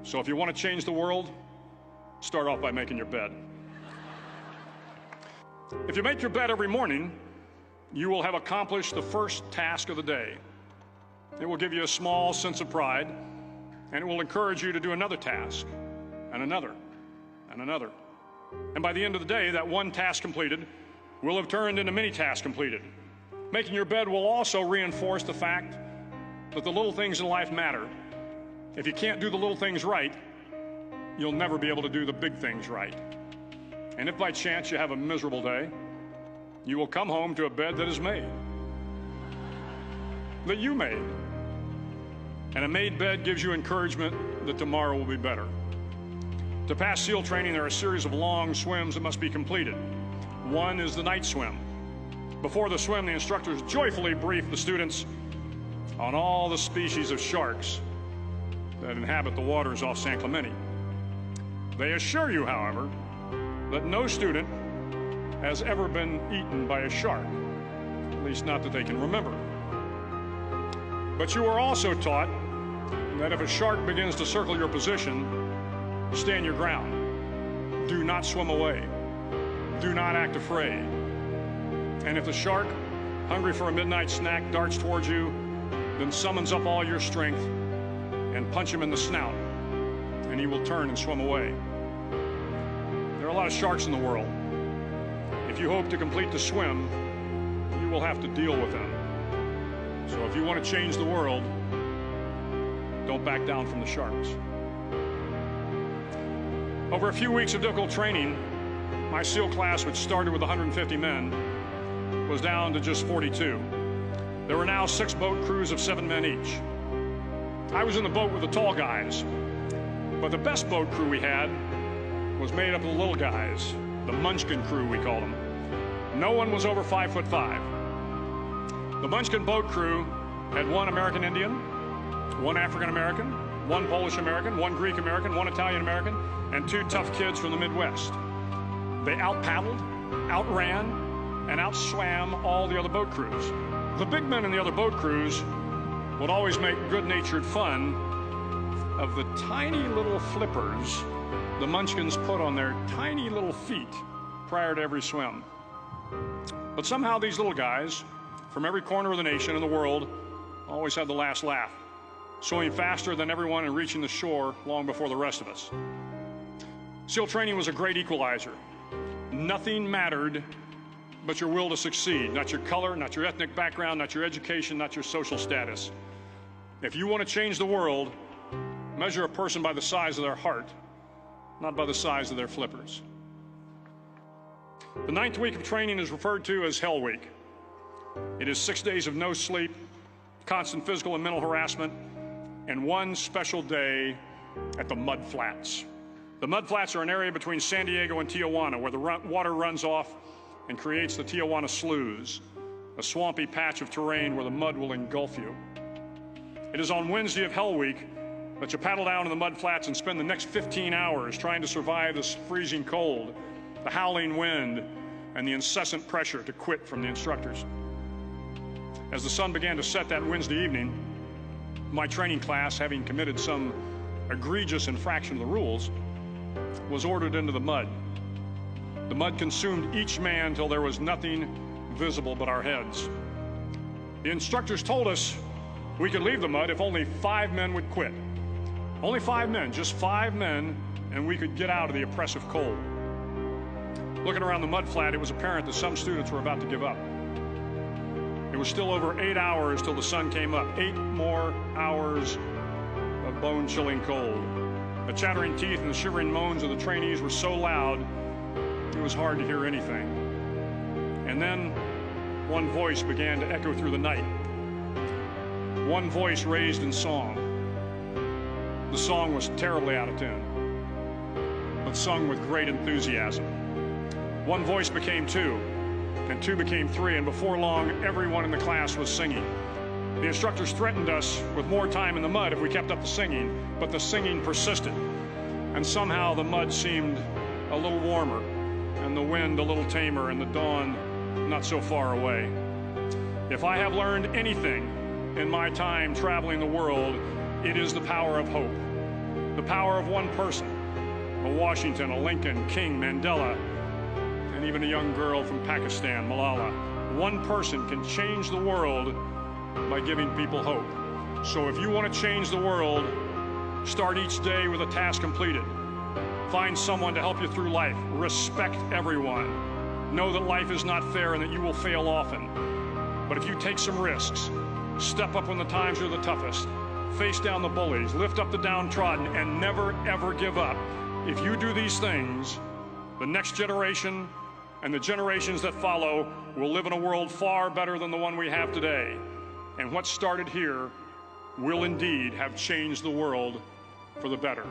So if you want to change the world, start off by making your bed. If you make your bed every morning, you will have accomplished the first task of the day. It will give you a small sense of pride, and it will encourage you to do another task, and another, and another. And by the end of the day, that one task completed will have turned into many tasks completed. Making your bed will also reinforce the fact that the little things in life matter. If you can't do the little things right, you'll never be able to do the big things right. And if by chance you have a miserable day, you will come home to a bed that is made, that you made. And a made bed gives you encouragement that tomorrow will be better. To pass SEAL training, there are a series of long swims that must be completed. One is the night swim. Before the swim, the instructors joyfully brief the students on all the species of sharks that inhabit the waters off San Clemente. They assure you, however, that no student has ever been eaten by a shark, at least not that they can remember. But you are also taught that if a shark begins to circle your position, stand your ground. Do not swim away. Do not act afraid. And if the shark, hungry for a midnight snack, darts towards you, then summons up all your strength and punch him in the snout, and he will turn and swim away. There are a lot of sharks in the world. If you hope to complete the swim, you will have to deal with them. So if you want to change the world, don't back down from the sharks. Over a few weeks of difficult training, my SEAL class, which started with 150 men, was down to just 42. There were now 6 boat crews of 7 men each. I was in the boat with the tall guys, but the best boat crew we had was made up of the little guys, the Munchkin crew, we called them. No one was over 5'5". The Munchkin boat crew had 1 American Indian, 1 African American, 1 Polish American, 1 Greek American, 1 Italian American, and 2 tough kids from the Midwest. They out-paddled, outran, and outswam all the other boat crews. The big men in the other boat crews would always make good-natured fun of the tiny little flippers the Munchkins put on their tiny little feet prior to every swim. But somehow these little guys from every corner of the nation and the world always had the last laugh, swimming faster than everyone and reaching the shore long before the rest of us. SEAL training was a great equalizer. Nothing mattered but your will to succeed, not your color, not your ethnic background, not your education, not your social status. If you want to change the world, measure a person by the size of their heart, not by the size of their flippers. The 9th week of training is referred to as Hell Week. It is 6 days of no sleep, constant physical and mental harassment, and 1 special day at the Mud Flats. The Mud Flats are an area between San Diego and Tijuana where the water runs off and creates the Tijuana Sloughs, a swampy patch of terrain where the mud will engulf you. It is on Wednesday of Hell Week that you paddle down to the Mud Flats and spend the next 15 hours trying to survive this freezing cold, the howling wind, and the incessant pressure to quit from the instructors. As the sun began to set that Wednesday evening, my training class, having committed some egregious infraction of the rules, was ordered into the mud. The mud consumed each man till there was nothing visible but our heads. The instructors told us we could leave the mud if only 5 men would quit. Only 5 men, just 5 men, and we could get out of the oppressive cold. Looking around the mud flat, it was apparent that some students were about to give up. It was still over 8 hours till the sun came up. 8 more hours of bone-chilling cold. The chattering teeth and the shivering moans of the trainees were so loud, it was hard to hear anything. And then one voice began to echo through the night. One voice raised in song. The song was terribly out of tune, but sung with great enthusiasm. One voice became 2, and 2 became 3, and before long, everyone in the class was singing. The instructors threatened us with more time in the mud if we kept up the singing, but the singing persisted, and somehow the mud seemed a little warmer, and the wind a little tamer, and the dawn not so far away. If I have learned anything in my time traveling the world, it is the power of hope. The power of one person, a Washington, a Lincoln, King, Mandela, and even a young girl from Pakistan, Malala. One person can change the world by giving people hope. So if you want to change the world, start each day with a task completed. Find someone to help you through life. Respect everyone. Know that life is not fair and that you will fail often. But if you take some risks, step up when the times are the toughest, face down the bullies, lift up the downtrodden, and never, ever give up. If you do these things, the next generation and the generations that follow will live in a world far better than the one we have today. And what started here will indeed have changed the world for the better.